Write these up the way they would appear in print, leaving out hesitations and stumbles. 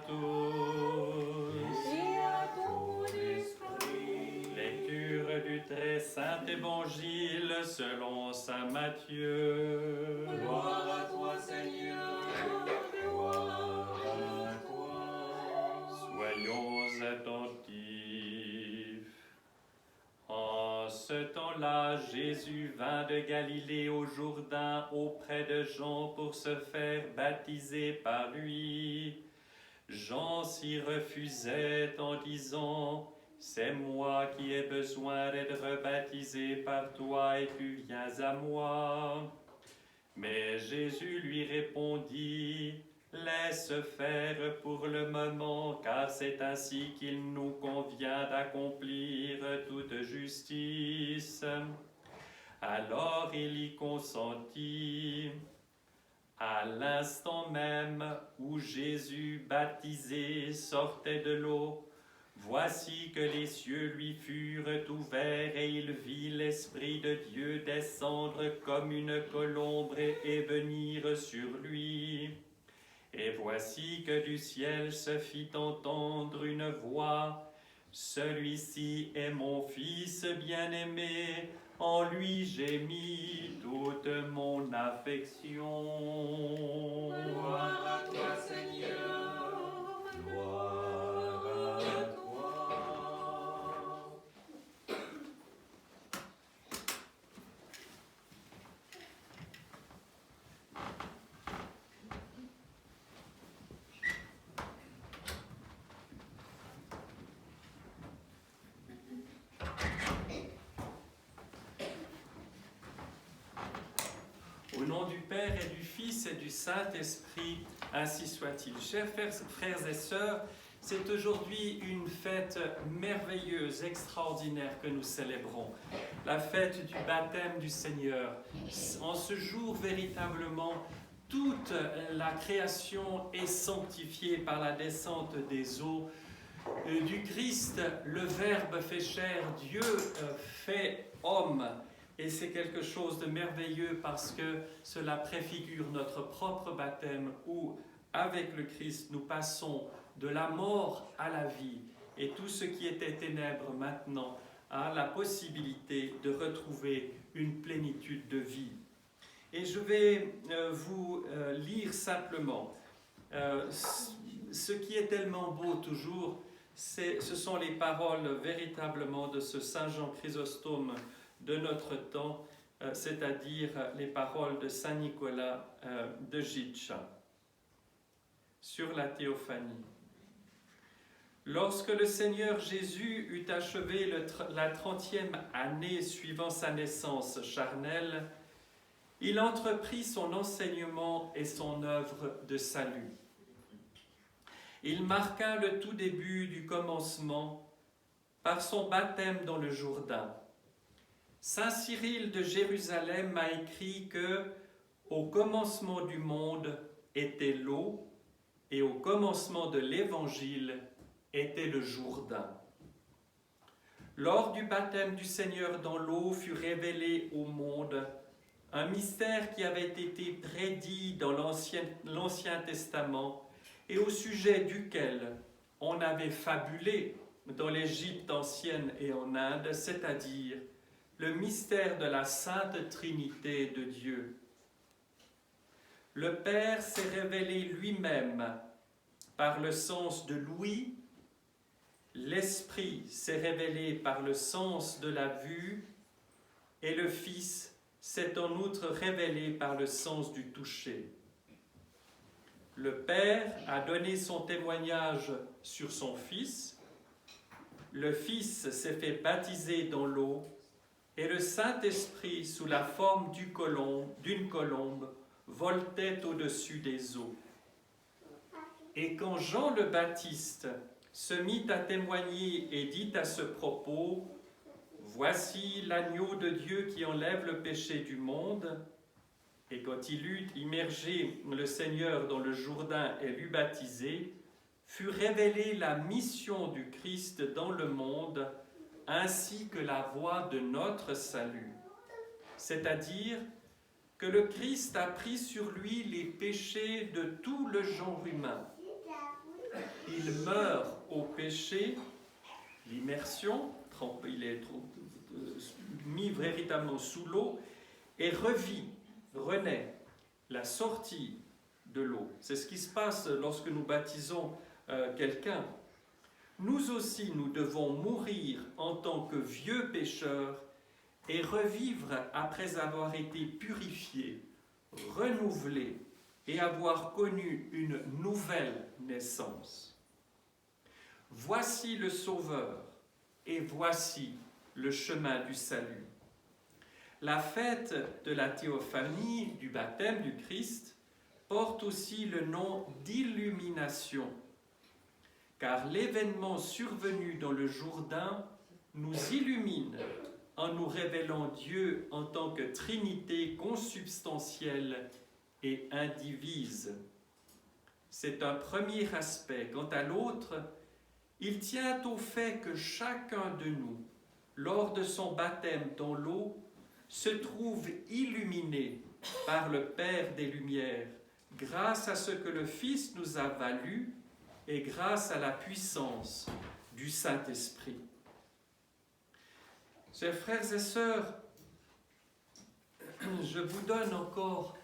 tous. Et à ton esprit. Lecture du très saint évangile selon saint Matthieu. Gloire à toi, Seigneur, gloire à toi. Soyons attentifs. En ce temps-là, Jésus vint de Galilée au Jourdain auprès de Jean pour se faire baptiser par lui. Jean s'y refusait en disant: « C'est moi qui ai besoin d'être baptisé par toi et tu viens à moi. » Mais Jésus lui répondit: « Laisse faire pour le moment, car c'est ainsi qu'il nous convient d'accomplir toute justice. » Alors il y consentit. À l'instant même où Jésus baptisé sortait de l'eau, voici que les cieux lui furent ouverts et il vit l'Esprit de Dieu descendre comme une colombe et venir sur lui. Et voici que du ciel se fit entendre une voix: « Celui-ci est mon Fils bien-aimé, en lui j'ai mis toute mon affection. » Gloire à toi, Seigneur, gloire à toi. Au nom du Père et du Fils et du Saint-Esprit, ainsi soit-il. Chers frères et sœurs, c'est aujourd'hui une fête merveilleuse, extraordinaire que nous célébrons. La fête du baptême du Seigneur. En ce jour, véritablement, toute la création est sanctifiée par la descente des eaux du Christ. Le Verbe fait chair, Dieu fait homme. Et c'est quelque chose de merveilleux parce que cela préfigure notre propre baptême où, avec le Christ, nous passons de la mort à la vie. Et tout ce qui était ténèbres maintenant a la possibilité de retrouver une plénitude de vie. Et je vais vous lire simplement ce qui est tellement beau toujours, ce sont les paroles véritablement de ce Saint Jean Chrysostome de notre temps, c'est-à-dire les paroles de Saint Nicolas de Gytcha sur la théophanie. Lorsque le Seigneur Jésus eut achevé la 30e année suivant sa naissance charnelle, il entreprit son enseignement et son œuvre de salut. Il marqua le tout début du commencement par son baptême dans le Jourdain. Saint Cyril de Jérusalem a écrit que au commencement du monde était l'eau et au commencement de l'Évangile était le Jourdain. Lors du baptême du Seigneur dans l'eau fut révélé au monde un mystère qui avait été prédit dans l'Ancien Testament et au sujet duquel on avait fabulé dans l'Égypte ancienne et en Inde, c'est-à-dire le mystère de la Sainte Trinité de Dieu. Le Père s'est révélé lui-même par le sens de l'ouïe, l'Esprit s'est révélé par le sens de la vue, et le Fils s'est en outre révélé par le sens du toucher. Le Père a donné son témoignage sur son Fils, le Fils s'est fait baptiser dans l'eau, et le Saint-Esprit, sous la forme d'une colombe, voltait au-dessus des eaux. Et quand Jean le Baptiste se mit à témoigner et dit à ce propos: « Voici l'agneau de Dieu qui enlève le péché du monde », et quand il eut immergé le Seigneur dans le Jourdain et l'eut baptisé, fut révélée la mission du Christ dans le monde, ainsi que la voie de notre salut. C'est-à-dire que le Christ a pris sur lui les péchés de tout le genre humain. il meurt au péché, l'immersion, il est mis véritablement sous l'eau et revit, renaît, la sortie de l'eau. C'est ce qui se passe lorsque nous baptisons quelqu'un. Nous aussi, nous devons mourir en tant que vieux pécheurs et revivre après avoir été purifiés, renouvelés et avoir connu une nouvelle naissance. Voici le Sauveur et voici le chemin du salut. La fête de la théophanie, du baptême du Christ, porte aussi le nom d'illumination, car l'événement survenu dans le Jourdain nous illumine en nous révélant Dieu en tant que Trinité consubstantielle et indivise. C'est un premier aspect. Quant à l'autre, il tient au fait que chacun de nous, lors de son baptême dans l'eau, se trouve illuminé par le Père des Lumières, grâce à ce que le Fils nous a valu et grâce à la puissance du Saint-Esprit. Chers frères et sœurs, je vous donne encore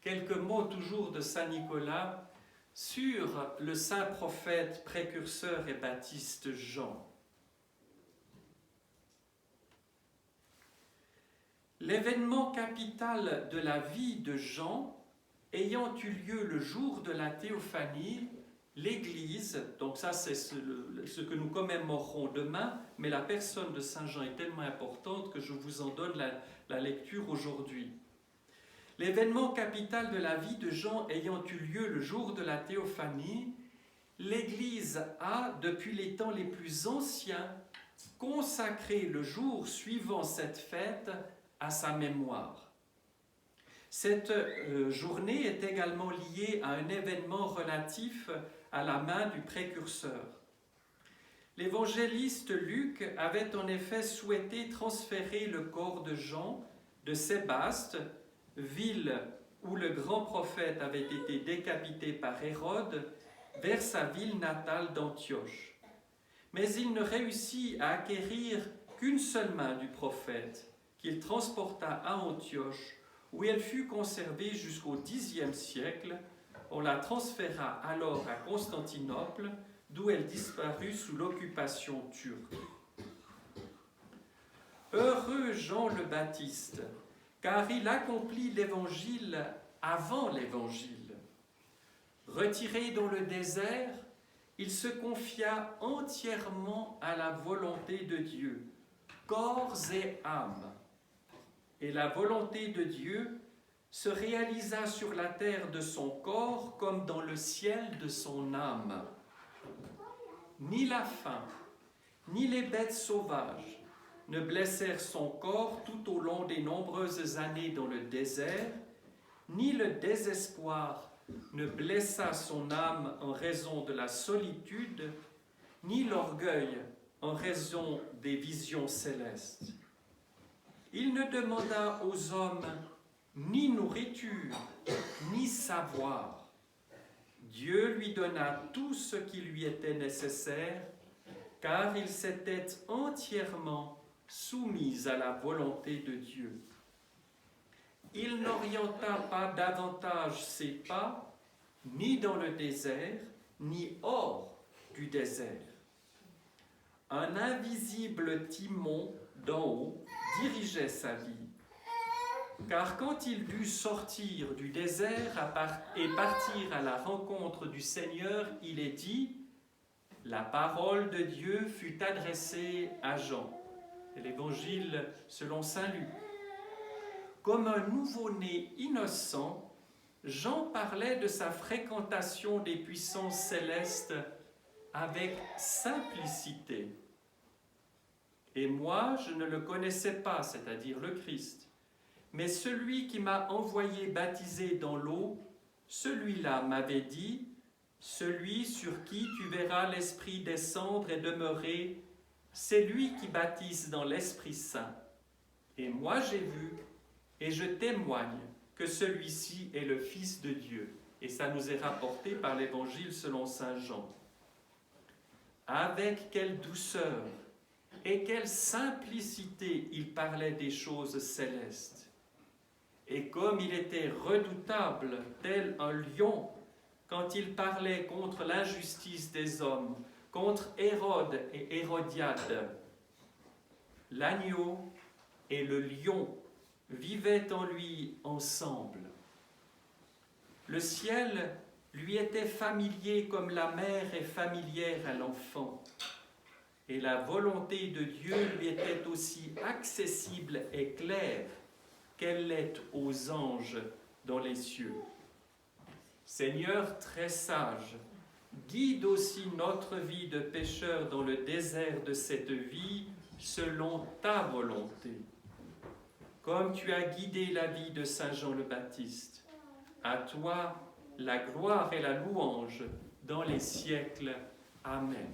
quelques mots toujours de Saint Nicolas sur le saint prophète, précurseur et baptiste Jean. L'événement capital de la vie de Jean ayant eu lieu le jour de la théophanie, l'Église, donc ça c'est ce que nous commémorerons demain, mais la personne de Saint Jean est tellement importante que je vous en donne la lecture aujourd'hui. L'événement capital de la vie de Jean ayant eu lieu le jour de la théophanie, l'Église a, depuis les temps les plus anciens, consacré le jour suivant cette fête à sa mémoire. Cette journée est également liée à un événement relatif à la main du précurseur. L'évangéliste Luc avait en effet souhaité transférer le corps de Jean de Sébaste, ville où le grand prophète avait été décapité par Hérode, vers sa ville natale d'Antioche. Mais il ne réussit à acquérir qu'une seule main du prophète, qu'il transporta à Antioche, où elle fut conservée jusqu'au Xe siècle. On la transféra alors à Constantinople, d'où elle disparut sous l'occupation turque. Heureux Jean le Baptiste, car il accomplit l'Évangile avant l'Évangile. Retiré dans le désert, il se confia entièrement à la volonté de Dieu, corps et âme. Et la volonté de Dieu se réalisa sur la terre de son corps comme dans le ciel de son âme. Ni la faim, ni les bêtes sauvages ne blessèrent son corps tout au long des nombreuses années dans le désert, ni le désespoir ne blessa son âme en raison de la solitude, ni l'orgueil en raison des visions célestes. Il ne demanda aux hommes ni nourriture, ni savoir. Dieu lui donna tout ce qui lui était nécessaire, car il s'était entièrement soumis à la volonté de Dieu. Il n'orienta pas davantage ses pas, ni dans le désert, ni hors du désert. Un invisible timon d'en haut dirigeait sa vie. Car quand il dut sortir du désert et partir à la rencontre du Seigneur, il est dit, la parole de Dieu fut adressée à Jean. Et l'Évangile selon saint Luc. Comme un nouveau-né innocent, Jean parlait de sa fréquentation des puissances célestes avec simplicité. Et moi, je ne le connaissais pas, c'est-à-dire le Christ. Mais celui qui m'a envoyé baptiser dans l'eau, celui-là m'avait dit, celui sur qui tu verras l'Esprit descendre et demeurer, c'est lui qui baptise dans l'Esprit Saint. Et moi j'ai vu, et je témoigne que celui-ci est le Fils de Dieu. Et ça nous est rapporté par l'Évangile selon saint Jean. Avec quelle douceur et quelle simplicité il parlait des choses célestes. Et comme il était redoutable, tel un lion, quand il parlait contre l'injustice des hommes, contre Hérode et Hérodiade. L'agneau et le lion vivaient en lui ensemble. Le ciel lui était familier comme la mère est familière à l'enfant. Et la volonté de Dieu lui était aussi accessible et claire qu'elle l'est aux anges dans les cieux. Seigneur très sage, guide aussi notre vie de pécheurs dans le désert de cette vie selon ta volonté. Comme tu as guidé la vie de Saint Jean le Baptiste, à toi la gloire et la louange dans les siècles. Amen.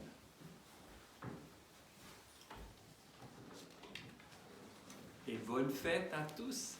Et bonne fête à tous.